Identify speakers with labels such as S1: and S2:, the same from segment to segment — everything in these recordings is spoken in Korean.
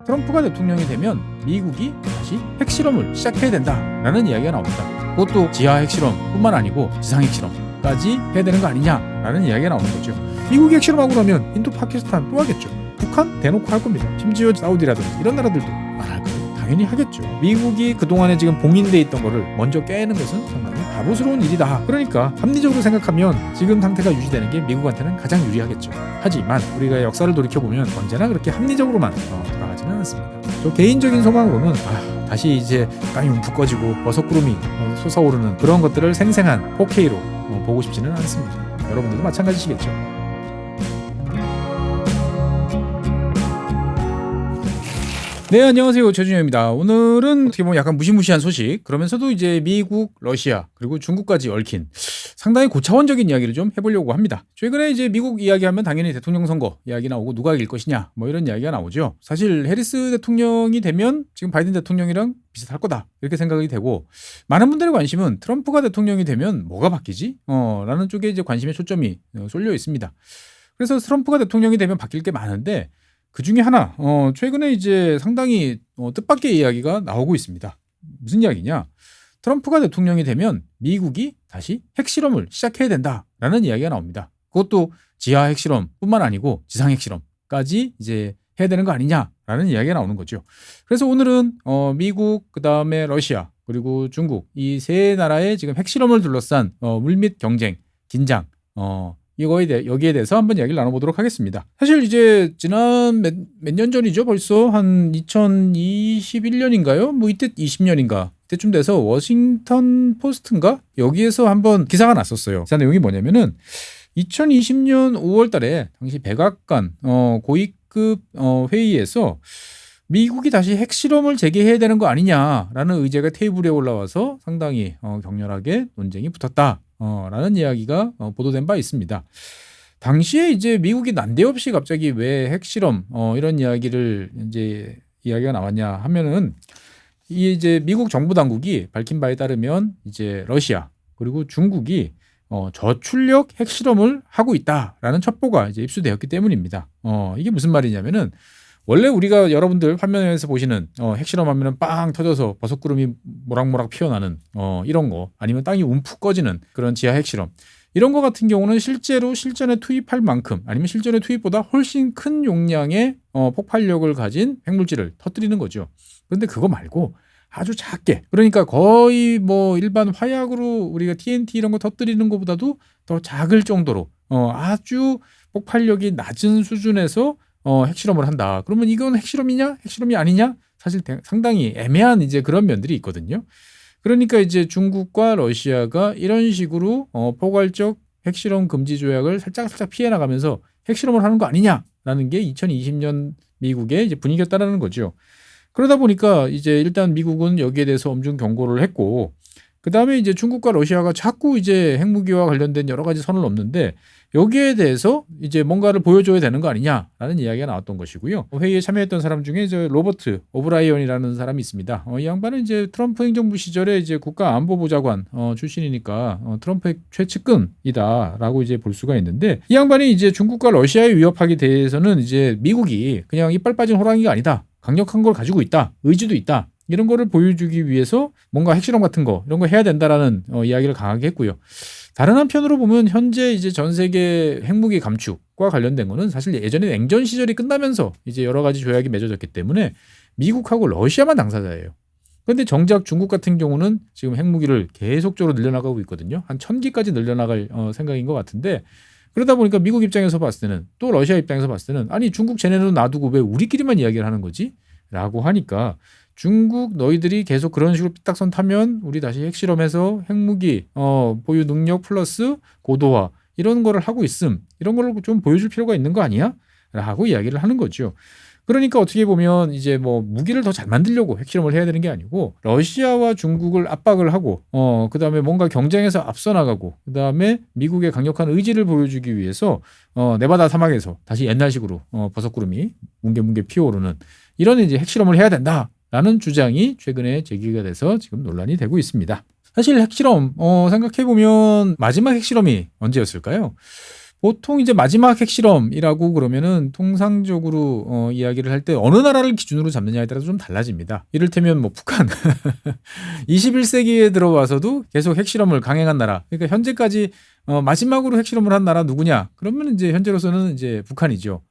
S1: 트럼프가 대통령이 되면 미국이 다시 핵실험을 시작해야 된다라는 이야기가 나옵니다. 그것도 지하 핵실험뿐만 아니고 지상 핵실험까지 해야 되는 거 아니냐라는 이야기가 나오는 거죠. 미국이 핵실험하고 나면 인도, 파키스탄 또 하겠죠. 북한 대놓고 할 겁니다. 심지어 사우디라든지 이런 나라들도 안 할 거예요. 당연히 하겠죠. 미국이 그동안에 지금 봉인돼 있던 거를 먼저 깨는 것은 상당히 바보스러운 일이다. 그러니까 합리적으로 생각하면 지금 상태가 유지되는 게 미국한테는 가장 유리하겠죠. 하지만 우리가 역사를 돌이켜보면 언제나 그렇게 합리적으로만 돌아가지는 않습니다. 저 개인적인 소망으로는 다시 이제 땅이 움푹 꺼지고 버섯구름이 솟아오르는 그런 것들을 생생한 4K로 보고 싶지는 않습니다. 여러분들도 마찬가지시겠죠. 네, 안녕하세요. 최준영입니다. 오늘은 어떻게 보면 약간 무시무시한 소식, 그러면서도 이제 미국, 러시아, 그리고 중국까지 얽힌 상당히 고차원적인 이야기를 좀 해보려고 합니다. 최근에 이제 미국 이야기하면 당연히 대통령 선거 이야기 나오고 누가 이길 것이냐 뭐 이런 이야기가 나오죠. 사실 해리스 대통령이 되면 지금 바이든 대통령이랑 비슷할 거다 이렇게 생각이 되고, 많은 분들의 관심은 트럼프가 대통령이 되면 뭐가 바뀌지? 라는 쪽에 이제 관심의 초점이 쏠려 있습니다. 그래서 트럼프가 대통령이 되면 바뀔 게 많은데 그 중에 하나, 최근에 이제 상당히 뜻밖의 이야기가 나오고 있습니다. 무슨 이야기냐? 트럼프가 대통령이 되면 미국이 다시 핵실험을 시작해야 된다라는 이야기가 나옵니다. 그것도 지하 핵실험뿐만 아니고 지상 핵실험까지 이제 해야 되는 거 아니냐라는 이야기가 나오는 거죠. 그래서 오늘은 미국, 그 다음에 러시아, 그리고 중국 이 세 나라의 지금 핵실험을 둘러싼 물밑 경쟁, 긴장, 여기에 대해서 한번 이야기를 나눠보도록 하겠습니다. 사실 이제 지난 몇 년 전이죠. 벌써 한 2021년인가요? 뭐 이때 20년인가 이때쯤 돼서 워싱턴 포스트인가? 여기에서 한번 기사가 났었어요. 기사 내용이 뭐냐면은 2020년 5월 달에 당시 백악관 고위급 회의에서 미국이 다시 핵실험을 재개해야 되는 거 아니냐라는 의제가 테이블에 올라와서 상당히 격렬하게 논쟁이 붙었다. 라는 이야기가 보도된 바 있습니다. 당시에 이제 미국이 난데없이 갑자기 왜 핵실험 이런 이야기를 이제 이야기가 나왔냐 하면은, 이 이제 미국 정부 당국이 밝힌 바에 따르면 이제 러시아 그리고 중국이 저출력 핵실험을 하고 있다라는 첩보가 이제 입수되었기 때문입니다. 이게 무슨 말이냐면은, 원래 우리가 여러분들 화면에서 보시는 핵실험 하면은 빵 터져서 버섯구름이 모락모락 피어나는 이런 거, 아니면 땅이 움푹 꺼지는 그런 지하 핵실험, 이런 거 같은 경우는 실제로 실전에 투입할 만큼 아니면 실전에 투입보다 훨씬 큰 용량의 폭발력을 가진 핵물질을 터뜨리는 거죠. 그런데 그거 말고 아주 작게, 그러니까 거의 뭐 일반 화약으로 우리가 TNT 이런 거 터뜨리는 것보다도 더 작을 정도로 아주 폭발력이 낮은 수준에서 핵실험을 한다. 그러면 이건 핵실험이냐? 핵실험이 아니냐? 사실 상당히 애매한 이제 그런 면들이 있거든요. 그러니까 이제 중국과 러시아가 이런 식으로 포괄적 핵실험 금지 조약을 살짝 피해 나가면서 핵실험을 하는 거 아니냐라는 게 2020년 미국의 이제 분위기였다라는 거죠. 그러다 보니까 이제 일단 미국은 여기에 대해서 엄중 경고를 했고, 그 다음에 이제 중국과 러시아가 자꾸 이제 핵무기와 관련된 여러 가지 선을 넘는데, 여기에 대해서 이제 뭔가를 보여줘야 되는 거 아니냐라는 이야기가 나왔던 것이고요. 회의에 참여했던 사람 중에 로버트 오브라이언이라는 사람이 있습니다. 이 양반은 이제 트럼프 행정부 시절에 이제 국가안보보좌관 출신이니까 트럼프의 최측근이다라고 이제 볼 수가 있는데, 이 양반이 이제 중국과 러시아의 위협하기에 대해서는 이제 미국이 그냥 이빨 빠진 호랑이가 아니다, 강력한 걸 가지고 있다, 의지도 있다, 이런 거를 보여주기 위해서 뭔가 핵실험 같은 거 이런 거 해야 된다라는 이야기를 강하게 했고요. 다른 한편으로 보면 현재 이제 전 세계 핵무기 감축과 관련된 거는 사실 예전에 냉전 시절이 끝나면서 이제 여러 가지 조약이 맺어졌기 때문에 미국하고 러시아만 당사자예요. 그런데 정작 중국 같은 경우는 지금 핵무기를 계속적으로 늘려나가고 있거든요. 한 1000기까지 늘려나갈 생각인 것 같은데, 그러다 보니까 미국 입장에서 봤을 때는, 또 러시아 입장에서 봤을 때는, 아니 중국 쟤네는 놔두고 왜 우리끼리만 이야기를 하는 거지? 라고 하니까, 중국 너희들이 계속 그런 식으로 삐딱선 타면 우리 다시 핵실험해서 핵무기 보유 능력 플러스 고도화 이런 거를 하고 있음, 이런 걸 좀 보여줄 필요가 있는 거 아니야? 라고 이야기를 하는 거죠. 그러니까 어떻게 보면 이제 뭐 무기를 더 잘 만들려고 핵실험을 해야 되는 게 아니고, 러시아와 중국을 압박을 하고 그다음에 뭔가 경쟁에서 앞서 나가고, 그다음에 미국의 강력한 의지를 보여주기 위해서 네바다 사막에서 다시 옛날식으로 버섯구름이 뭉게뭉게 피어오르는 이런 이제 핵실험을 해야 된다 라는 주장이 최근에 제기가 돼서 지금 논란이 되고 있습니다. 사실 핵실험 생각해보면 마지막 핵실험이 언제였을까요? 보통 이제 마지막 핵실험이라고 그러면은 통상적으로 이야기를 할 때 어느 나라를 기준으로 잡느냐에 따라서 좀 달라집니다. 이를테면 뭐 북한 21세기에 들어와서도 계속 핵실험을 강행한 나라. 그러니까 현재까지 마지막으로 핵실험을 한 나라 누구냐? 그러면 이제 현재로서는 이제 북한이죠.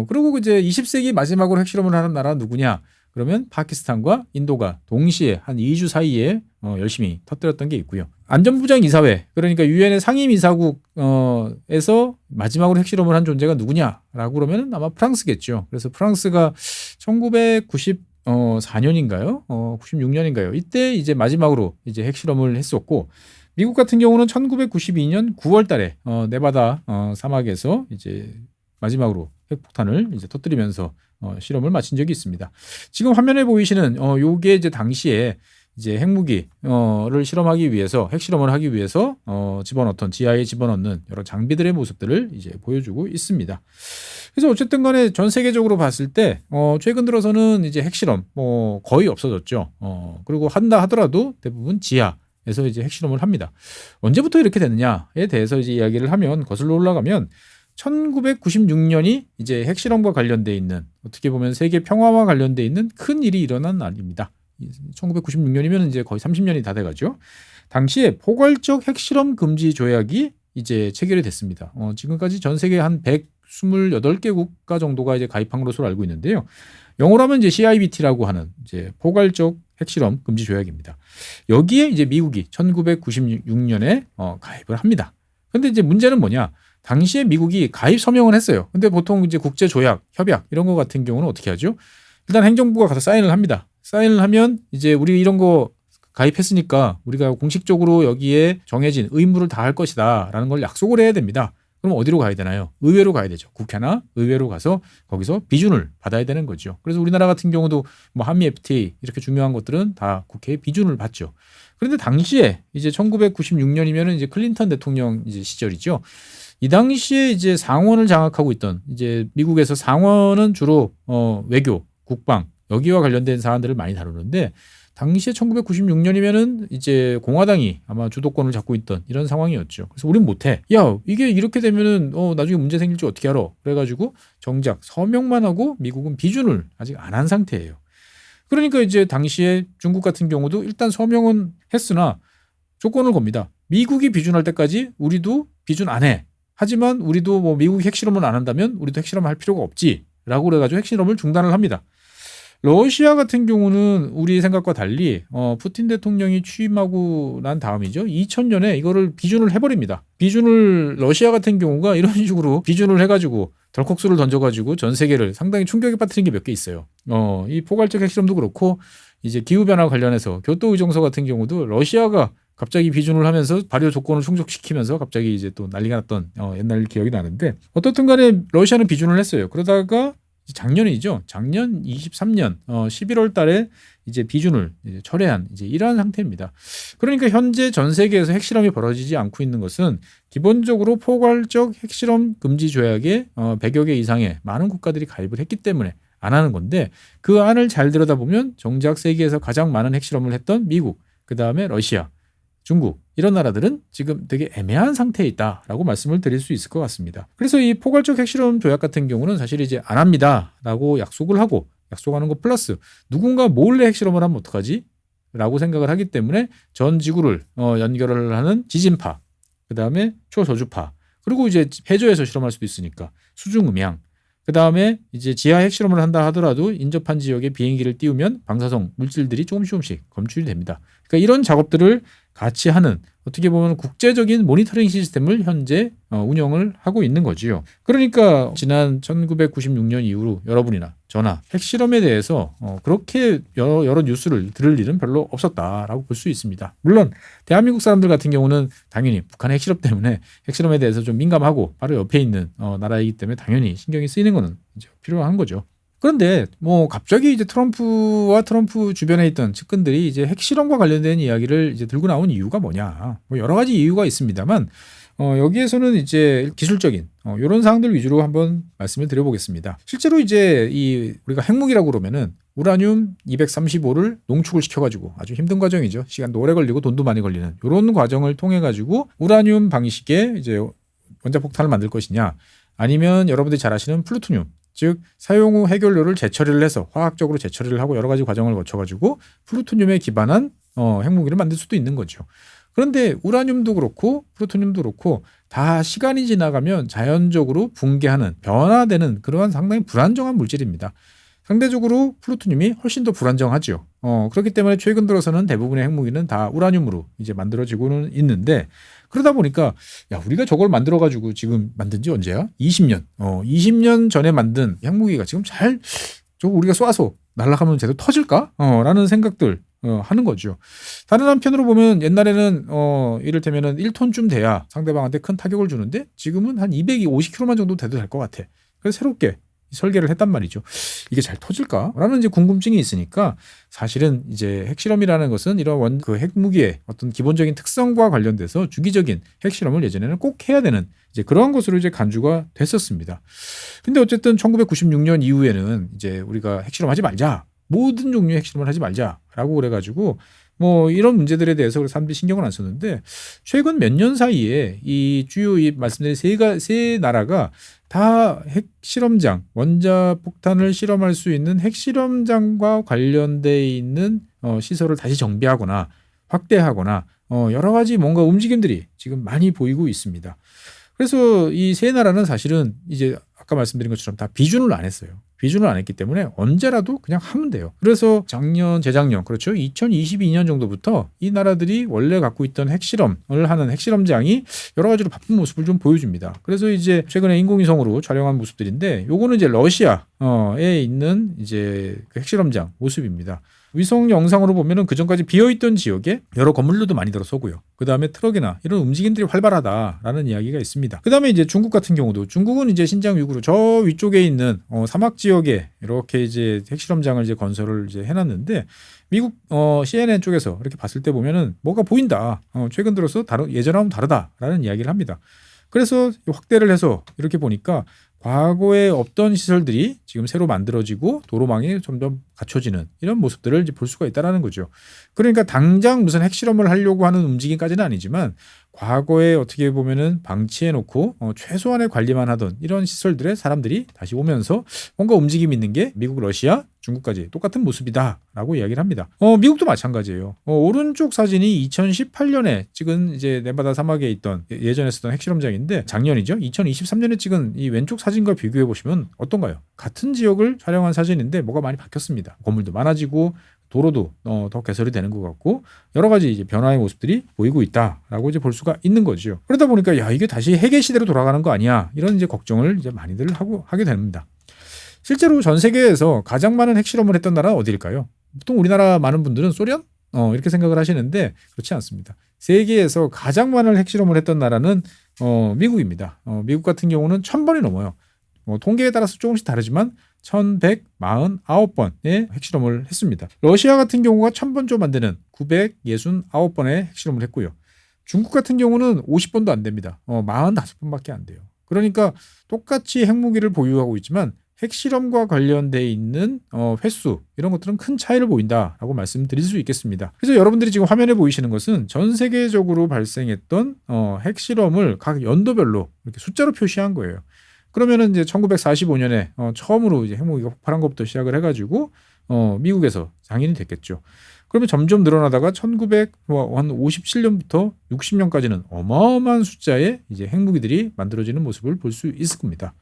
S1: 그리고 이제 20세기 마지막으로 핵실험을 하는 나라 누구냐? 그러면 파키스탄과 인도가 동시에 한 2주 사이에 열심히 터뜨렸던 게 있고요. 안전보장 이사회, 그러니까 유엔의 상임이사국에서 마지막으로 핵실험을 한 존재가 누구냐라고 그러면 아마 프랑스겠죠. 그래서 프랑스가 1994년인가요? 96년인가요? 이때 이제 마지막으로 이제 핵실험을 했었고, 미국 같은 경우는 1992년 9월 달에 네바다 사막에서 이제 마지막으로 핵폭탄을 이제 터뜨리면서 실험을 마친 적이 있습니다. 지금 화면에 보이시는 요게 이제 당시에 이제 핵무기를 실험하기 위해서 핵실험을 하기 위해서 집어넣던 지하에 집어넣는 여러 장비들의 모습들을 이제 보여주고 있습니다. 그래서 어쨌든 간에 전 세계적으로 봤을 때 최근 들어서는 이제 핵실험 거의 없어졌죠. 그리고 한다 하더라도 대부분 지하에서 이제 핵실험을 합니다. 언제부터 이렇게 됐느냐에 대해서 이제 이야기를 하면 거슬러 올라가면 1996년이 이제 핵실험과 관련돼 있는, 어떻게 보면 세계 평화와 관련돼 있는 큰 일이 일어난 날입니다. 1996년이면 이제 거의 30년이 다 돼가죠. 당시에 포괄적 핵실험 금지 조약이 이제 체결이 됐습니다. 지금까지 전 세계 한 128개 국가 정도가 이제 가입한 것으로 알고 있는데요. 영어로 하면 이제 CIBT라고 하는 이제 포괄적 핵실험 금지 조약입니다. 여기에 이제 미국이 1996년에 가입을 합니다. 근데 이제 문제는 뭐냐? 당시에 미국이 가입 서명을 했어요. 근데 보통 이제 국제 조약, 협약 이런 거 같은 경우는 어떻게 하죠? 일단 행정부가 가서 사인을 합니다. 사인을 하면 이제 우리 이런 거 가입했으니까 우리가 공식적으로 여기에 정해진 의무를 다할 것이다라는 걸 약속을 해야 됩니다. 그럼 어디로 가야 되나요? 의회로 가야 되죠. 국회나 의회로 가서 거기서 비준을 받아야 되는 거죠. 그래서 우리나라 같은 경우도 뭐 한미 FTA 이렇게 중요한 것들은 다 국회에 비준을 받죠. 그런데 당시에 이제 1996년이면은 이제 클린턴 대통령 이제 시절이죠. 이 당시에 이제 상원을 장악하고 있던, 이제 미국에서 상원은 주로 외교, 국방 여기와 관련된 사안들을 많이 다루는데, 당시에 1996년이면은 이제 공화당이 아마 주도권을 잡고 있던 이런 상황이었죠. 그래서 우린 못해. 야, 이게 이렇게 되면은 나중에 문제 생길지 어떻게 알아? 그래가지고 정작 서명만 하고 미국은 비준을 아직 안 한 상태예요. 그러니까 이제 당시에 중국 같은 경우도 일단 서명은 했으나 조건을 겁니다. 미국이 비준할 때까지 우리도 비준 안 해. 하지만 우리도 뭐 미국이 핵실험을 안 한다면 우리도 핵실험을 할 필요가 없지라고 그래가지고 핵실험을 중단을 합니다. 러시아 같은 경우는 우리 생각과 달리 푸틴 대통령이 취임하고 난 다음이죠. 2000년에 이거를 비준을 해버립니다. 비준을, 러시아 같은 경우가 이런 식으로 비준을 해가지고 덜컥수를 던져가지고 전 세계를 상당히 충격에 빠뜨린 게 몇 개 있어요. 이 포괄적 핵실험도 그렇고, 이제 기후변화 관련해서 교토의정서 같은 경우도 러시아가 갑자기 비준을 하면서 발효 조건을 충족시키면서 갑자기 이제 또 난리가 났던 옛날 기억이 나는데, 어떻든 간에 러시아는 비준을 했어요. 그러다가 작년이죠. 작년 23년 11월 달에 이제 비준을 이제 철회한 이제 이러한 상태입니다. 그러니까 현재 전 세계에서 핵실험이 벌어지지 않고 있는 것은 기본적으로 포괄적 핵실험 금지 조약에 100여 개 이상의 많은 국가들이 가입을 했기 때문에 안 하는 건데, 그 안을 잘 들여다보면 정작 세계에서 가장 많은 핵실험을 했던 미국, 그다음에 러시아, 중국 이런 나라들은 지금 되게 애매한 상태에 있다라고 말씀을 드릴 수 있을 것 같습니다. 그래서 이 포괄적 핵실험 조약 같은 경우는 사실 이제 안 합니다라고 약속하는 것 플러스 누군가 몰래 핵실험을 하면 어떡하지? 라고 생각을 하기 때문에 전 지구를 연결을 하는 지진파, 그다음에 초저주파, 그리고 이제 해저에서 실험할 수도 있으니까 수중음향, 그다음에 이제 지하 핵실험을 한다 하더라도 인접한 지역에 비행기를 띄우면 방사성 물질들이 조금씩 검출이 됩니다. 그러니까 이런 작업들을 같이 하는, 어떻게 보면 국제적인 모니터링 시스템을 현재 운영을 하고 있는 거지요. 그러니까 지난 1996년 이후로 여러분이나 저나 핵실험에 대해서 그렇게 여러 뉴스를 들을 일은 별로 없었다라고 볼 수 있습니다. 물론 대한민국 사람들 같은 경우는 당연히 북한의 핵실험 때문에 핵실험에 대해서 좀 민감하고 바로 옆에 있는 나라이기 때문에 당연히 신경이 쓰이는 거는 이제 필요한 거죠. 그런데 뭐 갑자기 이제 트럼프와 트럼프 주변에 있던 측근들이 이제 핵실험과 관련된 이야기를 이제 들고 나온 이유가 뭐냐? 뭐 여러 가지 이유가 있습니다만 여기에서는 이제 기술적인 이런 사항들 위주로 한번 말씀을 드려보겠습니다. 실제로 이제 우리가 핵무기라고 그러면은 우라늄 235를 농축을 시켜가지고 아주 힘든 과정이죠. 시간도 오래 걸리고 돈도 많이 걸리는 이런 과정을 통해 가지고 우라늄 방식의 이제 원자폭탄을 만들 것이냐, 아니면 여러분들이 잘 아시는 플루토늄, 즉 사용 후 해결료를 재처리를 해서 화학적으로 재처리를 하고 여러 가지 과정을 거쳐가지고 플루토늄에 기반한 핵무기를 만들 수도 있는 거죠. 그런데 우라늄도 그렇고 플루토늄도 그렇고 다 시간이 지나가면 자연적으로 붕괴하는, 변화되는 그러한 상당히 불안정한 물질입니다. 상대적으로 플루토늄이 훨씬 더 불안정하죠. 그렇기 때문에 최근 들어서는 대부분의 핵무기는 다 우라늄으로 이제 만들어지고는 있는데, 그러다 보니까 야, 우리가 저걸 만들어 가지고 지금 만든 지 언제야? 20년. 20년 전에 만든 핵무기가 지금 저거 우리가 쏴서 날아가면 제대로 터질까? 라는 생각들 하는 거죠. 다른 한편으로 보면 옛날에는 이를테면은 1톤쯤 돼야 상대방한테 큰 타격을 주는데 지금은 한 250kg만 정도 돼도 될 것 같아. 그래서 새롭게 설계를 했단 말이죠. 이게 잘 터질까? 라는 이제 궁금증이 있으니까, 사실은 이제 핵실험이라는 것은 이런 그 핵무기의 어떤 기본적인 특성과 관련돼서 주기적인 핵실험을 예전에는 꼭 해야 되는 이제 그러한 것으로 이제 간주가 됐었습니다. 근데 어쨌든 1996년 이후에는 이제 우리가 핵실험하지 말자, 모든 종류의 핵실험을 하지 말자라고 그래가지고 뭐 이런 문제들에 대해서 사람들이 신경을 안 썼는데, 최근 몇 년 사이에 이 주요 이 말씀드린 세 나라가 다 핵실험장, 원자폭탄을 실험할 수 있는 핵실험장과 관련돼 있는 시설을 다시 정비하거나 확대하거나 여러 가지 뭔가 움직임들이 지금 많이 보이고 있습니다. 그래서 이 세 나라는 사실은 이제 아까 말씀드린 것처럼 다 비준을 안 했어요. 비준을 안 했기 때문에 언제라도 그냥 하면 돼요. 그래서 재작년, 그렇죠. 2022년 정도부터 이 나라들이 원래 갖고 있던 핵실험을 하는 핵실험장이 여러 가지로 바쁜 모습을 좀 보여줍니다. 그래서 이제 최근에 인공위성으로 촬영한 모습들인데, 요거는 이제 러시아에 있는 이제 그 핵실험장 모습입니다. 위성 영상으로 보면은 그 전까지 비어있던 지역에 여러 건물들도 많이 들어서고요. 그 다음에 트럭이나 이런 움직임들이 활발하다라는 이야기가 있습니다. 그 다음에 이제 중국 같은 경우도, 중국은 이제 신장 위구르 저 위쪽에 있는 사막 지역에 이렇게 이제 핵실험장을 이제 건설을 이제 해놨는데, 미국 CNN 쪽에서 이렇게 봤을 때 보면은 뭐가 보인다. 최근 들어서 예전하고는 다르다라는 이야기를 합니다. 그래서 확대를 해서 이렇게 보니까 과거에 없던 시설들이 지금 새로 만들어지고 도로망이 점점 갖춰지는 이런 모습들을 이제 볼 수가 있다는 거죠. 그러니까 당장 무슨 핵실험을 하려고 하는 움직임까지는 아니지만, 과거에 어떻게 보면은 방치해놓고 최소한의 관리만 하던 이런 시설들에 사람들이 다시 오면서 뭔가 움직임이 있는 게 미국, 러시아, 중국까지 똑같은 모습이다라고 이야기를 합니다. 미국도 마찬가지예요. 오른쪽 사진이 2018년에 찍은 이제 네바다 사막에 있던 예전에 쓰던 핵실험장인데, 작년이죠. 2023년에 찍은 이 왼쪽 사진과 비교해 보시면 어떤가요? 같은 지역을 촬영한 사진인데 뭐가 많이 바뀌었습니다. 건물도 많아지고 도로도 더 개설이 되는 것 같고 여러 가지 이제 변화의 모습들이 보이고 있다라고 이제 볼 수가 있는 거죠. 그러다 보니까 야, 이게 다시 핵의 시대로 돌아가는 거 아니야? 이런 이제 걱정을 이제 많이들 하게 됩니다. 실제로 전 세계에서 가장 많은 핵실험을 했던 나라는 어디일까요? 보통 우리나라 많은 분들은 소련? 이렇게 생각을 하시는데 그렇지 않습니다. 세계에서 가장 많은 핵실험을 했던 나라는 미국입니다. 미국 같은 경우는 1000번이 넘어요. 통계에 따라서 조금씩 다르지만 1149번의 핵실험을 했습니다. 러시아 같은 경우가 1000번 좀 안 되는 969번의 핵실험을 했고요. 중국 같은 경우는 50번도 안 됩니다. 45번밖에 안 돼요. 그러니까 똑같이 핵무기를 보유하고 있지만 핵실험과 관련돼 있는 횟수 이런 것들은 큰 차이를 보인다라고 말씀드릴 수 있겠습니다. 그래서 여러분들이 지금 화면에 보이시는 것은 전 세계적으로 발생했던 핵실험을 각 연도별로 이렇게 숫자로 표시한 거예요. 그러면은 이제 1945년에 처음으로 이제 핵무기가 폭발한 것부터 시작을 해가지고 미국에서 상인이 됐겠죠. 그러면 점점 늘어나다가 1957년부터 60년까지는 어마어마한 숫자의 이제 핵무기들이 만들어지는 모습을 볼 수 있을 겁니다.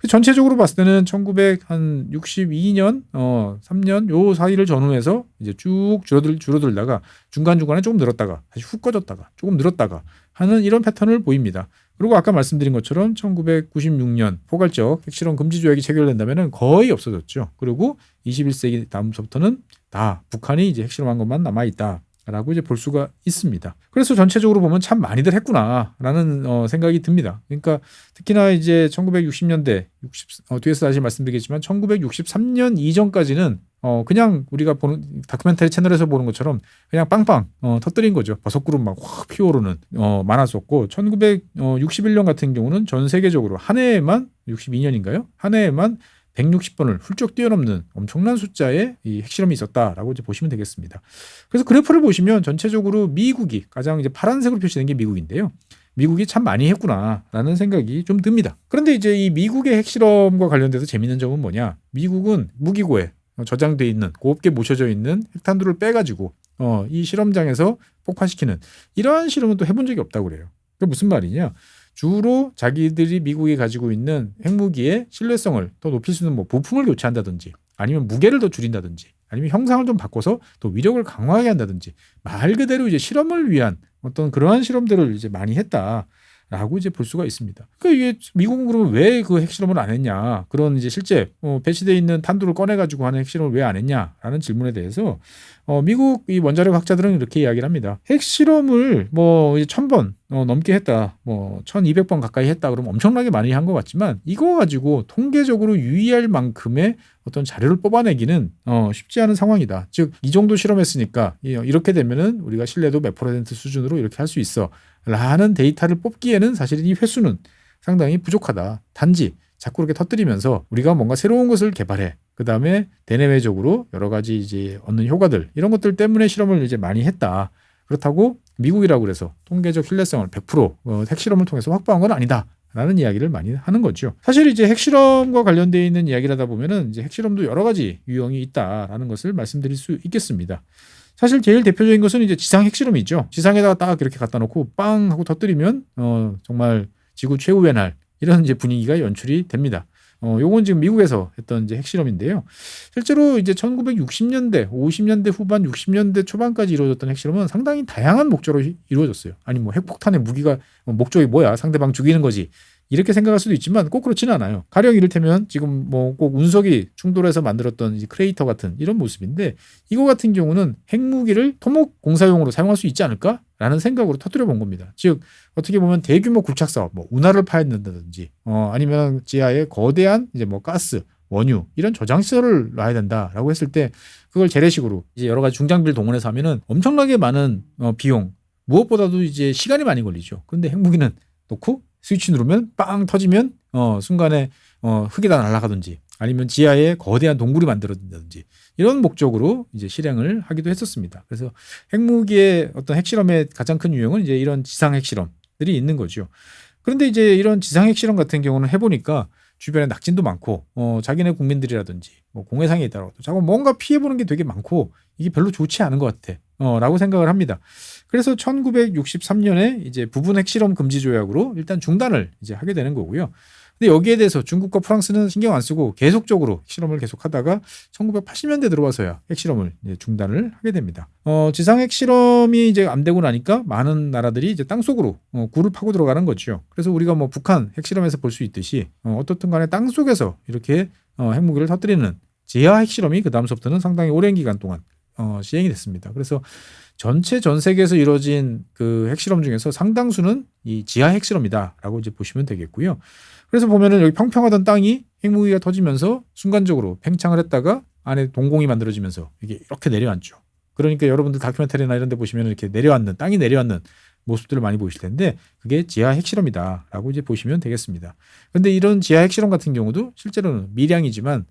S1: 전체적으로 봤을 때는 1962년, 3년 요 사이를 전후해서 이제 쭉 줄어들다가 중간중간에 조금 늘었다가 다시 훅 꺼졌다가 조금 늘었다가 하는 이런 패턴을 보입니다. 그리고 아까 말씀드린 것처럼 1996년 포괄적 핵실험 금지 조약이 체결된다면 거의 없어졌죠. 그리고 21세기 다음서부터는 다 북한이 이제 핵실험한 것만 남아 있다라고 이제 볼 수가 있습니다. 그래서 전체적으로 보면 참 많이들 했구나라는 생각이 듭니다. 그러니까 특히나 이제 1960년대 뒤에서 다시 말씀드리겠지만 1963년 이전까지는 그냥 우리가 보는 다큐멘터리 채널에서 보는 것처럼 그냥 빵빵 터뜨린 거죠. 버섯구름 막 확 피어오르는 많았었고 1961년 같은 경우는 전 세계적으로 한 해에만 62년인가요? 한 해에만 160번을 훌쩍 뛰어넘는 엄청난 숫자의 이 핵실험이 있었다라고 이제 보시면 되겠습니다. 그래서 그래프를 보시면 전체적으로 미국이 가장 이제 파란색으로 표시된 게 미국인데요. 미국이 참 많이 했구나라는 생각이 좀 듭니다. 그런데 이제 이 미국의 핵실험과 관련돼서 재밌는 점은 뭐냐? 미국은 무기고에 저장돼 있는 곱게 모셔져 있는 핵탄두를 빼가지고 이 실험장에서 폭파시키는 이러한 실험은 또 해본 적이 없다고 그래요. 그게 무슨 말이냐? 주로 자기들이 미국이 가지고 있는 핵무기의 신뢰성을 더 높일 수 있는 뭐 부품을 교체한다든지 아니면 무게를 더 줄인다든지 아니면 형상을 좀 바꿔서 또 위력을 강화하게 한다든지 말 그대로 이제 실험을 위한 어떤 그러한 실험들을 이제 많이 했다라고 이제 볼 수가 있습니다. 그러니까 이게 미국은 그러면 왜 그 핵실험을 안 했냐? 그런 이제 실제 배치되어 있는 탄두를 꺼내 가지고 하는 핵실험을 왜 안 했냐라는 질문에 대해서 미국 이 원자력 학자들은 이렇게 이야기를 합니다. 핵실험을 뭐 이제 1000번 넘게 했다, 뭐 1200번 가까이 했다 그러면 엄청나게 많이 한 것 같지만 이거 가지고 통계적으로 유의할 만큼의 어떤 자료를 뽑아내기는 쉽지 않은 상황이다. 즉 이 정도 실험했으니까 이렇게 되면은 우리가 신뢰도 몇 % 수준으로 이렇게 할 수 있어라는 데이터를 뽑기에는 사실 이 횟수는 상당히 부족하다. 단지 자꾸 이렇게 터뜨리면서 우리가 뭔가 새로운 것을 개발해. 그 다음에 대내외적으로 여러 가지 이제 얻는 효과들 이런 것들 때문에 실험을 이제 많이 했다. 그렇다고 미국이라고 그래서 통계적 신뢰성을 100% 핵실험을 통해서 확보한 건 아니다라는 이야기를 많이 하는 거죠. 사실 이제 핵실험과 관련되어 있는 이야기를 하다 보면은 이제 핵실험도 여러 가지 유형이 있다라는 것을 말씀드릴 수 있겠습니다. 사실 제일 대표적인 것은 이제 지상 핵실험이죠. 지상에다가 딱 이렇게 갖다 놓고 빵 하고 터뜨리면 정말 지구 최후의 날 이런 이제 분위기가 연출이 됩니다. 요건 지금 미국에서 했던 이제 핵실험인데요. 실제로 이제 1960년대, 50년대 후반, 60년대 초반까지 이루어졌던 핵실험은 상당히 다양한 목적으로 이루어졌어요. 아니 뭐 핵폭탄의 무기가 목적이 뭐야? 상대방 죽이는 거지. 이렇게 생각할 수도 있지만 꼭 그렇지는 않아요. 가령 이를테면 지금 뭐 꼭 운석이 충돌해서 만들었던 이 크레이터 같은 이런 모습인데 이거 같은 경우는 핵무기를 토목 공사용으로 사용할 수 있지 않을까라는 생각으로 터뜨려 본 겁니다. 즉 어떻게 보면 대규모 굴착 사업, 뭐 운하를 파헤는다든지 아니면 지하에 거대한 이제 뭐 가스, 원유 이런 저장 시설을 놔야 된다라고 했을 때 그걸 재래식으로 이제 여러 가지 중장비를 동원해서 하면은 엄청나게 많은 비용 무엇보다도 이제 시간이 많이 걸리죠. 그런데 핵무기는 놓고 스위치 누르면 빵 터지면 순간에 흙이 다 날아가든지 아니면 지하에 거대한 동굴이 만들어진다든지 이런 목적으로 이제 실행을 하기도 했었습니다. 그래서 핵무기의 어떤 핵실험의 가장 큰 유형은 이제 이런 지상 핵실험들이 있는 거죠. 그런데 이제 이런 지상 핵실험 같은 경우는 해보니까 주변에 낙진도 많고 자기네 국민들이라든지 뭐 공해상에 있다라고 자꾸 뭔가 피해보는 게 되게 많고 이게 별로 좋지 않은 것 같아 라고 생각을 합니다. 그래서 1963년에 이제 부분 핵실험 금지 조약으로 일단 중단을 이제 하게 되는 거고요. 근데 여기에 대해서 중국과 프랑스는 신경 안 쓰고 계속적으로 핵실험을 계속하다가 1980년대 들어와서야 핵실험을 이제 중단을 하게 됩니다. 지상 핵실험이 이제 안 되고 나니까 많은 나라들이 이제 땅속으로 굴을 파고 들어가는 거죠. 그래서 우리가 뭐 북한 핵실험에서 볼 수 있듯이 어떻든 간에 땅속에서 이렇게 핵무기를 터뜨리는 지하 핵실험이 그 다음서부터는 상당히 오랜 기간 동안 시행이 됐습니다. 그래서 전 세계에서 이루어진 그 핵실험 중에서 상당수는 이 지하 핵실험이다라고 이제 보시면 되겠고요. 그래서 보면은 여기 평평하던 땅이 핵무기가 터지면서 순간적으로 팽창을 했다가 안에 동공이 만들어지면서 이게 이렇게 내려앉죠. 그러니까 여러분들 다큐멘터리나 이런 데 보시면 이렇게 내려앉는 땅이 내려앉는 모습들을 많이 보실 텐데 그게 지하 핵실험이다라고 이제 보시면 되겠습니다. 그런데 이런 지하 핵실험 같은 경우도 실제로는 미량이지만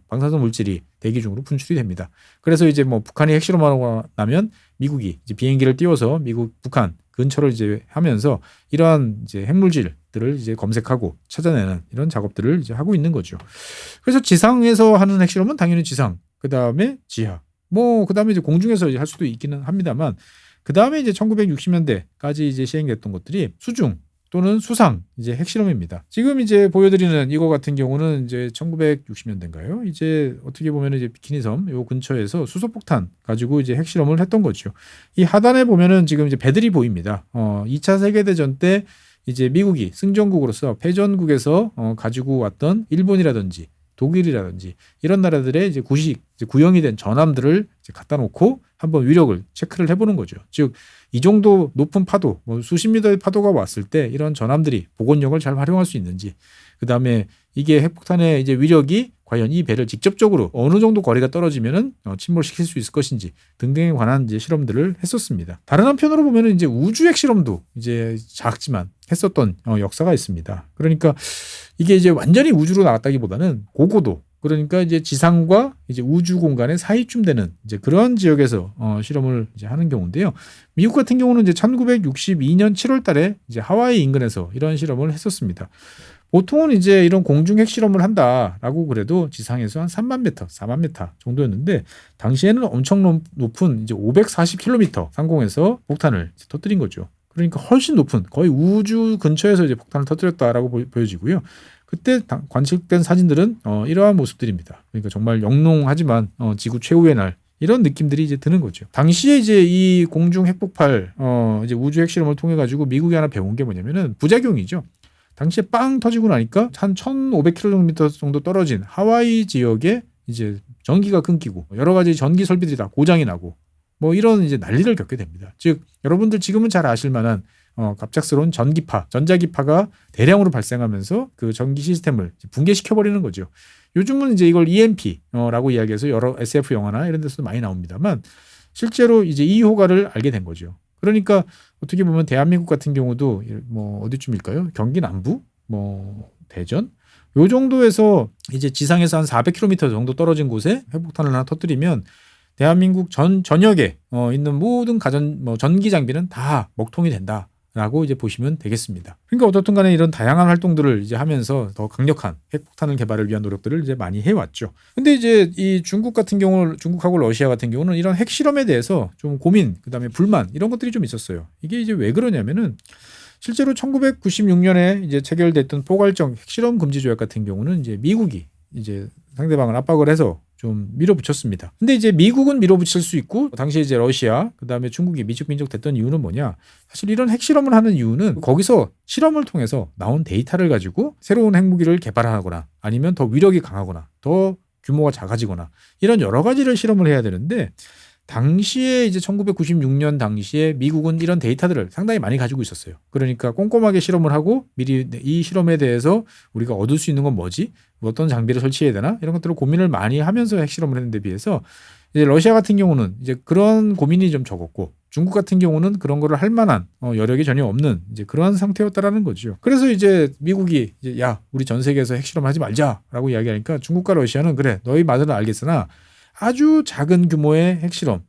S1: 방사성 물질이 대기 중으로 분출이 됩니다. 그래서 이제 뭐 북한이 핵실험하고 나면 미국이 이제 비행기를 띄워서 미국, 북한 근처를 이제 하면서 이러한 이제 핵물질들을 이제 검색하고 찾아내는 이런 작업들을 이제 하고 있는 거죠. 그래서 지상에서 하는 핵실험은 당연히 지상, 그 다음에 지하, 뭐 그 다음에 이제 공중에서 이제 할 수도 있기는 합니다만 그 다음에 이제 1960년대까지 이제 시행됐던 것들이 수중 또는 수상 이제 핵실험입니다. 지금 이제 보여드리는 이거 같은 경우는 이제 1960년대인가요? 이제 어떻게 보면 이제 비키니섬 요 근처에서 수소폭탄 가지고 이제 핵실험을 했던 거죠. 이 하단에 보면은 지금 이제 배들이 보입니다. 2차 세계대전 때 이제 미국이 승전국으로서 패전국에서 가지고 왔던 일본이라든지 독일이라든지 이런 나라들의 이제 구형이 된 전함들을 이제 갖다 놓고 한번 위력을 체크를 해보는 거죠. 즉, 이 정도 높은 파도, 뭐 수십 미터의 파도가 왔을 때 이런 전함들이 복원력을 잘 활용할 수 있는지, 그 다음에 이게 핵폭탄의 이제 위력이 과연 이 배를 직접적으로 어느 정도 거리가 떨어지면은 침몰시킬 수 있을 것인지 등등에 관한 이제 실험들을 했었습니다. 다른 한편으로 보면은 이제 우주 핵실험도 이제 작지만 했었던 역사가 있습니다. 그러니까 이게 이제 완전히 우주로 나갔다기보다는 고고도 그러니까 이제 지상과 이제 우주 공간의 사이쯤 되는 이제 그런 지역에서 실험을 이제 하는 경우인데요. 미국 같은 경우는 이제 1962년 7월 달에 이제 하와이 인근에서 이런 실험을 했었습니다. 보통은 이제 이런 공중 핵실험을 한다라고 그래도 지상에서 한 3만 미터, 4만 미터 정도였는데 당시에는 엄청 높은 이제 540km 상공에서 폭탄을 터뜨린 거죠. 그러니까 훨씬 높은 거의 우주 근처에서 이제 폭탄을 터뜨렸다라고 보여지고요. 그때 관측된 사진들은 이러한 모습들입니다. 그러니까 정말 영롱하지만 지구 최후의 날 이런 느낌들이 이제 드는 거죠. 당시에 이제 이 공중 핵폭발 이제 우주 핵실험을 통해 가지고 미국이 하나 배운 게 뭐냐면은 부작용이죠. 당시에 빵 터지고 나니까 한 1,500km 정도 떨어진 하와이 지역에 이제 전기가 끊기고 여러 가지 전기 설비들이 다 고장이 나고 뭐 이런 이제 난리를 겪게 됩니다. 즉 여러분들 지금은 잘 아실 만한 갑작스러운 전기파, 전자기파가 대량으로 발생하면서 그 전기 시스템을 붕괴시켜 버리는 거죠. 요즘은 이제 이걸 EMP라고 이야기해서 여러 SF 영화나 이런 데서도 많이 나옵니다만 실제로 이제 이 효과를 알게 된 거죠. 그러니까 어떻게 보면 대한민국 같은 경우도 뭐 어디쯤일까요? 경기 남부, 뭐 대전 요 정도에서 이제 지상에서 한 400km 정도 떨어진 곳에 핵폭탄을 하나 터뜨리면 대한민국 전역에 있는 모든 전기 장비는 다 먹통이 된다라고 이제 보시면 되겠습니다. 그러니까 어떻든 간에 이런 다양한 활동들을 이제 하면서 더 강력한 핵폭탄을 개발을 위한 노력들을 이제 많이 해왔죠. 근데 이제 이 중국 같은 경우, 중국하고 러시아 같은 경우는 이런 핵실험에 대해서 좀 고민, 그다음에 불만 이런 것들이 좀 있었어요. 이게 이제 왜 그러냐면은 실제로 1996년에 이제 체결됐던 포괄적 핵실험 금지 조약 같은 경우는 이제 미국이 이제 상대방을 압박을 해서 좀 밀어붙였습니다. 근데 이제 미국은 밀어붙일 수 있고 당시에 이제 러시아 그다음에 중국이 미적민적 됐던 이유는 뭐냐? 사실 이런 핵실험을 하는 이유는 거기서 실험을 통해서 나온 데이터를 가지고 새로운 핵무기를 개발하거나 아니면 더 위력이 강하거나 더 규모가 작아지거나 이런 여러 가지를 실험을 해야 되는데 당시에 이제 1996년 당시에 미국은 이런 데이터들을 상당히 많이 가지고 있었어요. 그러니까 꼼꼼하게 실험을 하고 미리 이 실험에 대해서 우리가 얻을 수 있는 건 뭐지? 어떤 장비를 설치해야 되나? 이런 것들을 고민을 많이 하면서 핵실험을 했는데 비해서 이제 러시아 같은 경우는 이제 그런 고민이 좀 적었고 중국 같은 경우는 그런 거를 할 만한 여력이 전혀 없는 이제 그런 상태였다라는 거죠. 그래서 이제 미국이 이제 야, 우리 전 세계에서 핵실험하지 말자라고 이야기하니까 중국과 러시아는 그래, 너희 말은 알겠으나 아주 작은 규모의 핵실험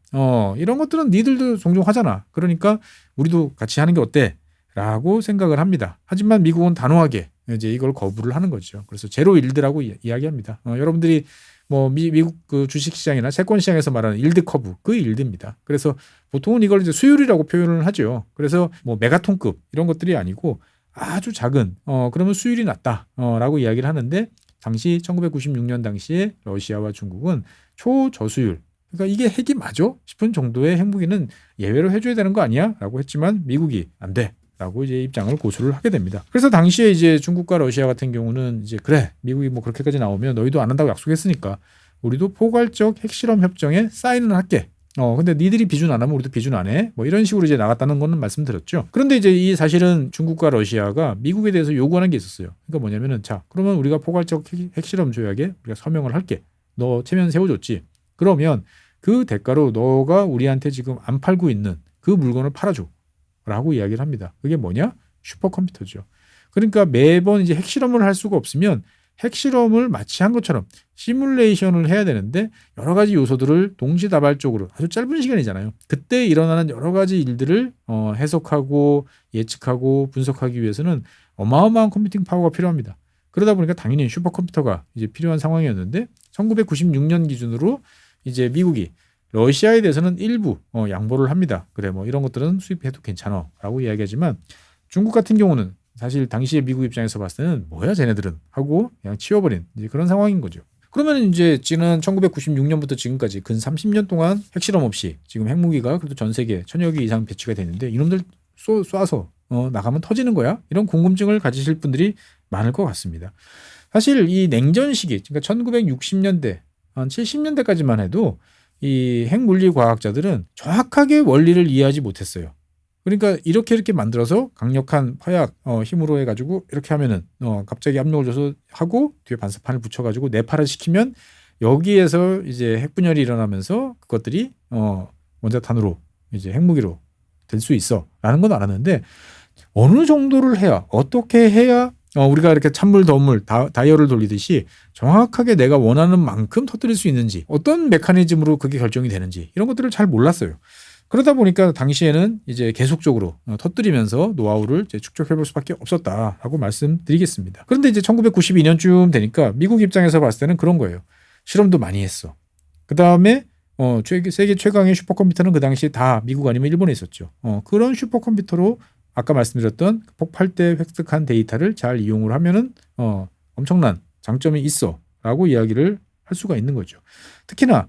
S1: 이런 것들은 니들도 종종 하잖아. 그러니까 우리도 같이 하는 게 어때? 라고 생각을 합니다. 하지만 미국은 단호하게 이제 이걸 거부를 하는 거죠. 그래서 제로 일드라고 이야기합니다. 여러분들이 뭐 미국 그 주식시장이나 채권시장에서 말하는 일드 커브 그 일드입니다. 그래서 보통은 이걸 이제 수율이라고 표현을 하죠. 그래서 뭐 메가톤급 이런 것들이 아니고 아주 작은 그러면 수율이 낮다라고 이야기를 하는데 당시 1996년 당시에 러시아와 중국은 초저수율, 그러니까 이게 핵이 맞아? 싶은 정도의 핵무기는 예외로 해줘야 되는 거 아니야? 라고 했지만 미국이 안 돼. 라고 이제 입장을 고수를 하게 됩니다. 그래서 당시에 이제 중국과 러시아 같은 경우는 이제 그래, 미국이 뭐 그렇게까지 나오면 너희도 안 한다고 약속했으니까 우리도 포괄적 핵실험 협정에 사인을 할게. 근데 니들이 비준 안 하면 우리도 비준 안 해. 뭐 이런 식으로 이제 나갔다는 거는 말씀드렸죠. 그런데 이제 이 사실은 중국과 러시아가 미국에 대해서 요구하는 게 있었어요. 그러니까 뭐냐면은 자, 그러면 우리가 포괄적 핵실험 조약에 우리가 서명을 할게. 너 체면 세워줬지. 그러면 그 대가로 너가 우리한테 지금 안 팔고 있는 그 물건을 팔아줘. 라고 이야기를 합니다. 그게 뭐냐? 슈퍼컴퓨터죠. 그러니까 매번 이제 핵실험을 할 수가 없으면 핵실험을 마치 한 것처럼 시뮬레이션을 해야 되는데 여러 가지 요소들을 동시다발적으로 아주 짧은 시간이잖아요. 그때 일어나는 여러 가지 일들을 해석하고 예측하고 분석하기 위해서는 어마어마한 컴퓨팅 파워가 필요합니다. 그러다 보니까 당연히 슈퍼컴퓨터가 이제 필요한 상황이었는데 1996년 기준으로 이제 미국이 러시아에 대해서는 일부 양보를 합니다. 그래 뭐 이런 것들은 수입해도 괜찮아라고 이야기하지만 중국 같은 경우는 사실 당시에 미국 입장에서 봤을 때는 뭐야 쟤네들은 하고 그냥 치워버린 이제 그런 상황인 거죠. 그러면 이제 지난 1996년부터 지금까지 근 30년 동안 핵실험 없이 지금 핵무기가 그래도 전 세계 1000여 개 이상 배치가 됐는데 이놈들 쏴서 나가면 터지는 거야? 이런 궁금증을 가지실 분들이 많을 것 같습니다. 사실 이 냉전 시기, 그러니까 1960년대, 한 70년대까지만 해도 이 핵물리 과학자들은 정확하게 원리를 이해하지 못했어요. 그러니까 이렇게 만들어서 강력한 화약 힘으로 해가지고 이렇게 하면은 갑자기 압력을 줘서 하고 뒤에 반사판을 붙여가지고 내파를 시키면 여기에서 이제 핵분열이 일어나면서 그것들이 원자탄으로 이제 핵무기로 될 수 있어라는 건 알았는데 어느 정도를 해야 어떻게 해야 우리가 이렇게 찬물, 더운물, 다이얼을 돌리듯이 정확하게 내가 원하는 만큼 터뜨릴 수 있는지, 어떤 메커니즘으로 그게 결정이 되는지 이런 것들을 잘 몰랐어요. 그러다 보니까 당시에는 이제 계속적으로 터뜨리면서 노하우를 이제 축적해볼 수밖에 없었다라고 말씀드리겠습니다. 그런데 이제 1992년쯤 되니까 미국 입장에서 봤을 때는 그런 거예요. 실험도 많이 했어. 그 다음에 세계 최강의 슈퍼컴퓨터는 그 당시 다 미국 아니면 일본에 있었죠. 그런 슈퍼컴퓨터로 아까 말씀드렸던 폭발 때 획득한 데이터를 잘 이용을 하면은 엄청난 장점이 있어라고 이야기를 할 수가 있는 거죠. 특히나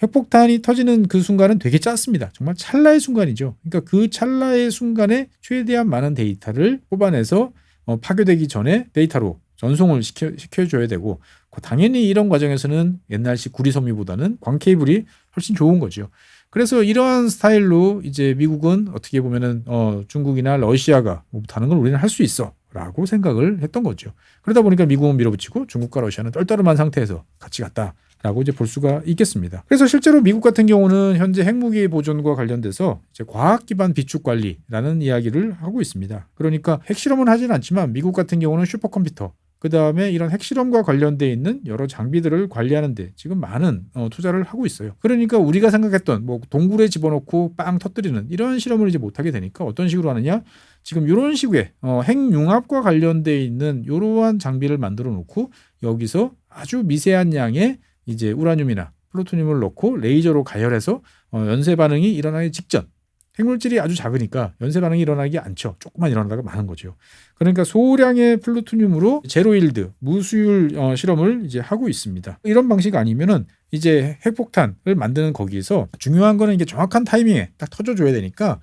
S1: 핵폭탄이 터지는 그 순간은 되게 짧습니다. 정말 찰나의 순간이죠. 그러니까 그 찰나의 순간에 최대한 많은 데이터를 뽑아내서 파괴되기 전에 데이터로 전송을 시켜줘야 되고, 당연히 이런 과정에서는 옛날식 구리섬유보다는 광케이블이 훨씬 좋은 거죠. 그래서 이러한 스타일로 이제 미국은 어떻게 보면은 중국이나 러시아가 못하는 걸 우리는 할 수 있어라고 생각을 했던 거죠. 그러다 보니까 미국은 밀어붙이고 중국과 러시아는 떨떠름한 상태에서 같이 갔다라고 이제 볼 수가 있겠습니다. 그래서 실제로 미국 같은 경우는 현재 핵무기 보존과 관련돼서 이제 과학 기반 비축 관리라는 이야기를 하고 있습니다. 그러니까 핵실험은 하진 않지만 미국 같은 경우는 슈퍼컴퓨터, 그 다음에 이런 핵실험과 관련돼 있는 여러 장비들을 관리하는데 지금 많은 투자를 하고 있어요. 그러니까 우리가 생각했던 뭐 동굴에 집어넣고 빵 터뜨리는 이런 실험을 이제 못하게 되니까 어떤 식으로 하느냐? 지금 이런 식의 핵융합과 관련돼 있는 이러한 장비를 만들어 놓고 여기서 아주 미세한 양의 이제 우라늄이나 플루토늄을 넣고 레이저로 가열해서 연쇄 반응이 일어나기 직전, 핵물질이 아주 작으니까 연쇄 반응이 일어나기 않죠. 조금만 일어나다가 마는 거죠. 그러니까 소량의 플루토늄으로 제로일드 무수율 실험을 이제 하고 있습니다. 이런 방식 아니면은 이제 핵폭탄을 만드는 거기에서 중요한 거는 이게 정확한 타이밍에 딱 터져줘야 되니까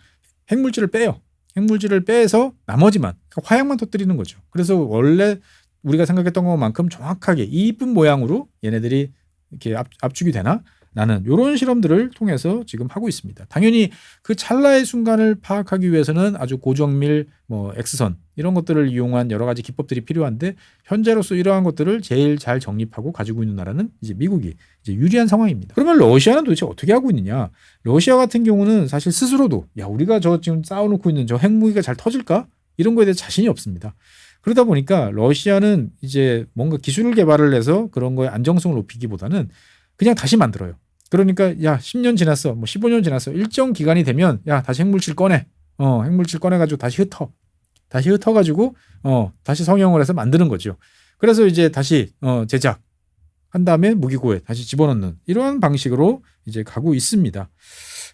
S1: 핵물질을 빼요. 핵물질을 빼서 나머지만, 그러니까 화약만 터뜨리는 거죠. 그래서 원래 우리가 생각했던 것만큼 정확하게 이쁜 모양으로 얘네들이 이렇게 압축이 되나? 나는 이런 실험들을 통해서 지금 하고 있습니다. 당연히 그 찰나의 순간을 파악하기 위해서는 아주 고정밀, X선 이런 것들을 이용한 여러 가지 기법들이 필요한데 현재로서 이러한 것들을 제일 잘 정립하고 가지고 있는 나라는 이제 미국이 이제 유리한 상황입니다. 그러면 러시아는 도대체 어떻게 하고 있느냐? 러시아 같은 경우는 사실 스스로도 우리가 저 지금 쌓아놓고 있는 저 핵무기가 잘 터질까? 이런 거에 대해 자신이 없습니다. 그러다 보니까 러시아는 이제 뭔가 기술을 개발을 해서 그런 거에 안정성을 높이기보다는 그냥 다시 만들어요. 그러니까 10년 지났어, 15년 지났어, 일정 기간이 되면 다시 핵물질 꺼내, 핵물질 꺼내가지고 다시 흩어가지고 다시 성형을 해서 만드는 거죠. 그래서 이제 다시 제작한 다음에 무기고에 다시 집어넣는 이러한 방식으로 이제 가고 있습니다.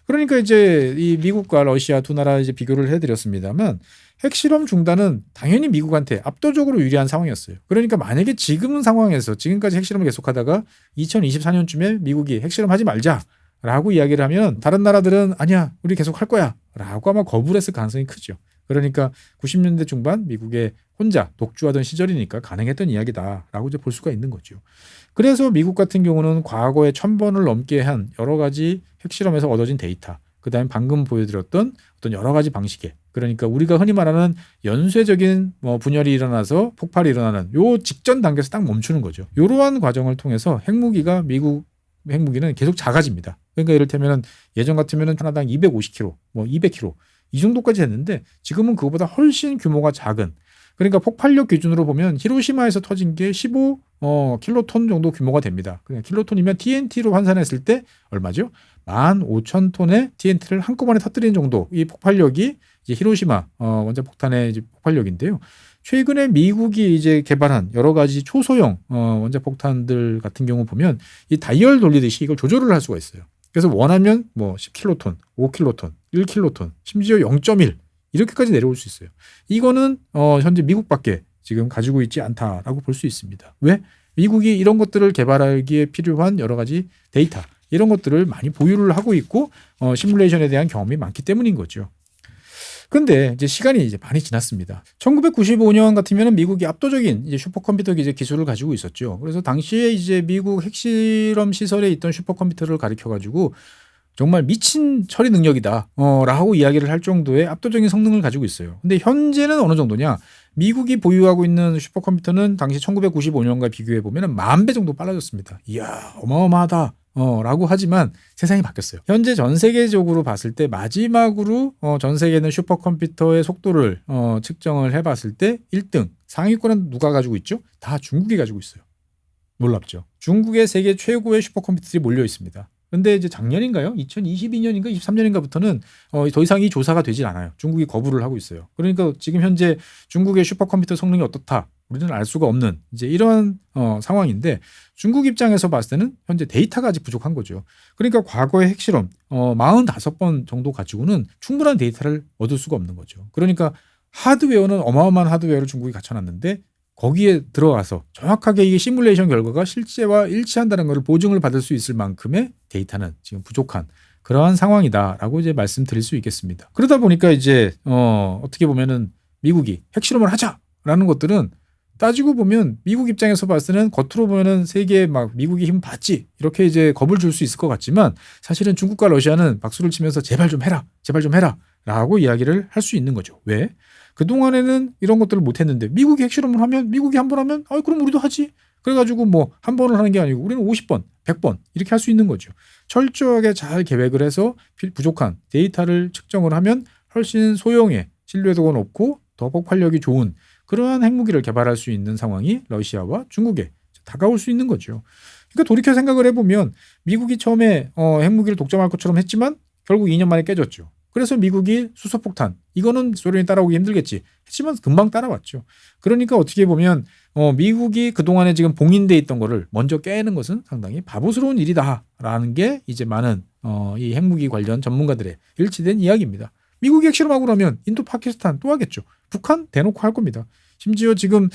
S1: 그러니까 이제 이 미국과 러시아 두 나라 이제 비교를 해드렸습니다만 핵실험 중단은 당연히 미국한테 압도적으로 유리한 상황이었어요. 그러니까 만약에 지금 상황에서 지금까지 핵실험을 계속하다가 2024년쯤에 미국이 핵실험하지 말자라고 이야기를 하면 다른 나라들은 아니야, 우리 계속 할 거야라고 아마 거부를 했을 가능성이 크죠. 그러니까 90년대 중반 미국의 혼자 독주하던 시절이니까 가능했던 이야기다라고 이제 볼 수가 있는 거죠. 그래서 미국 같은 경우는 과거에 1000번을 넘게 한 여러 가지 핵실험에서 얻어진 데이터, 그다음에 방금 보여드렸던 어떤 여러 가지 방식의, 그러니까 우리가 흔히 말하는 연쇄적인 분열이 일어나서 폭발이 일어나는 요 직전 단계에서 딱 멈추는 거죠. 이러한 과정을 통해서 미국 핵무기는 계속 작아집니다. 그러니까 이를테면 예전 같으면 하나당 250kg, 200kg 이 정도까지 했는데 지금은 그거보다 훨씬 규모가 작은, 그러니까 폭발력 기준으로 보면 히로시마에서 터진 게 15 킬로톤 정도 규모가 됩니다. 그냥 킬로톤이면 TNT로 환산했을 때 얼마죠? 15,000톤의 TNT를 한꺼번에 터뜨리는 정도 이 폭발력이 이제 히로시마 원자 폭탄의 이제 폭발력인데요. 최근에 미국이 이제 개발한 여러 가지 초소형 원자 폭탄들 같은 경우 보면 이 다이얼 돌리듯이 이걸 조절을 할 수가 있어요. 그래서 원하면 10킬로톤, 5킬로톤, 1킬로톤, 심지어 0.1 이렇게까지 내려올 수 있어요. 이거는 현재 미국밖에 지금 가지고 있지 않다라고 볼 수 있습니다. 왜? 미국이 이런 것들을 개발하기에 필요한 여러 가지 데이터 이런 것들을 많이 보유를 하고 있고 시뮬레이션에 대한 경험이 많기 때문인 거죠. 근데 이제 시간이 이제 많이 지났습니다. 1995년 같으면 미국이 압도적인 이제 슈퍼컴퓨터 기술을 가지고 있었죠. 그래서 당시에 이제 미국 핵실험 시설에 있던 슈퍼컴퓨터를 가리켜가지고 정말 미친 처리 능력이다 라고 이야기를 할 정도의 압도적인 성능을 가지고 있어요. 근데 현재는 어느 정도냐? 미국이 보유하고 있는 슈퍼컴퓨터는 당시 1995년과 비교해 보면 10,000배 정도 빨라졌습니다. 이야, 어마어마하다. 라고 하지만 세상이 바뀌었어요. 현재 전 세계적으로 봤을 때 마지막으로 전 세계는 슈퍼컴퓨터의 속도를 측정을 해봤을 때 1등 상위권은 누가 가지고 있죠? 다 중국이 가지고 있어요. 놀랍죠. 중국에 세계 최고의 슈퍼컴퓨터들이 몰려 있습니다. 근데 이제 작년인가요? 2022년인가 23년인가부터는 더 이상 이 조사가 되질 않아요. 중국이 거부를 하고 있어요. 그러니까 지금 현재 중국의 슈퍼컴퓨터 성능이 어떻다, 우리는 알 수가 없는 이제 이런 상황인데, 중국 입장에서 봤을 때는 현재 데이터가 아직 부족한 거죠. 그러니까 과거의 핵실험 45번 정도 가지고는 충분한 데이터를 얻을 수가 없는 거죠. 그러니까 하드웨어는 어마어마한 하드웨어를 중국이 갖춰놨는데 거기에 들어가서 정확하게 이게 시뮬레이션 결과가 실제와 일치한다는 것을 보증을 받을 수 있을 만큼의 데이터는 지금 부족한 그러한 상황이다라고 이제 말씀드릴 수 있겠습니다. 그러다 보니까 이제 어떻게 보면은 미국이 핵실험을 하자라는 것들은 따지고 보면 미국 입장에서 봤을 때는 겉으로 보면은 세계에 막 미국이 힘 받지 이렇게 이제 겁을 줄 수 있을 것 같지만, 사실은 중국과 러시아는 박수를 치면서 제발 좀 해라, 제발 좀 해라 라고 이야기를 할 수 있는 거죠. 왜? 그동안에는 이런 것들을 못했는데 미국이 핵실험을 하면, 미국이 한 번 하면 그럼 우리도 하지. 그래가지고 뭐 한 번을 하는 게 아니고 우리는 50번, 100번 이렇게 할 수 있는 거죠. 철저하게 잘 계획을 해서 부족한 데이터를 측정을 하면 훨씬 소형의 신뢰도가 높고 더 폭발력이 좋은 그러한 핵무기를 개발할 수 있는 상황이 러시아와 중국에 다가올 수 있는 거죠. 그러니까 돌이켜 생각을 해보면 미국이 처음에 핵무기를 독점할 것처럼 했지만 결국 2년 만에 깨졌죠. 그래서 미국이 수소폭탄, 이거는 소련이 따라오기 힘들겠지 했지만 금방 따라왔죠. 그러니까 어떻게 보면 미국이 그동안에 지금 봉인돼 있던 거를 먼저 깨는 것은 상당히 바보스러운 일이다라는 게 이제 많은 이 핵무기 관련 전문가들의 일치된 이야기입니다. 미국이 핵실험하고 나면 인도, 파키스탄 또 하겠죠. 북한 대놓고 할 겁니다. 심지어 지금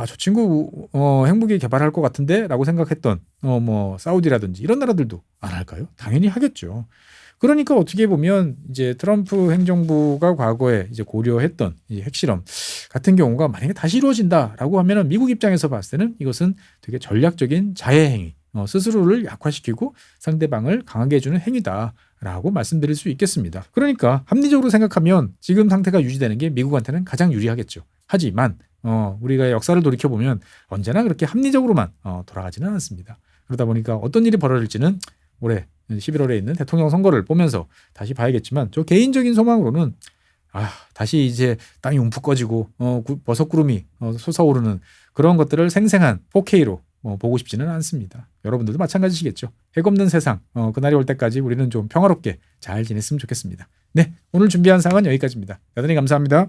S1: 저 친구 핵무기 개발할 것 같은데 라고 생각했던 뭐 사우디라든지 이런 나라들도 안 할까요? 당연히 하겠죠. 그러니까 어떻게 보면 이제 트럼프 행정부가 과거에 이제 고려했던 이 핵실험 같은 경우가 만약에 다시 이루어진다라고 하면은 미국 입장에서 봤을 때는 이것은 되게 전략적인 자해 행위, 스스로를 약화시키고 상대방을 강하게 해주는 행위다라고 말씀드릴 수 있겠습니다. 그러니까 합리적으로 생각하면 지금 상태가 유지되는 게 미국한테는 가장 유리하겠죠. 하지만 우리가 역사를 돌이켜 보면 언제나 그렇게 합리적으로만 돌아가지는 않습니다. 그러다 보니까 어떤 일이 벌어질지는 올해 11월에 있는 대통령 선거를 보면서 다시 봐야겠지만, 저 개인적인 소망으로는 다시 이제 땅이 움푹 꺼지고 버섯구름이 솟아오르는 그런 것들을 생생한 4K로 보고 싶지는 않습니다. 여러분들도 마찬가지시겠죠. 핵 없는 세상 그날이 올 때까지 우리는 좀 평화롭게 잘 지냈으면 좋겠습니다. 네, 오늘 준비한 사항은 여기까지입니다. 대단히 감사합니다.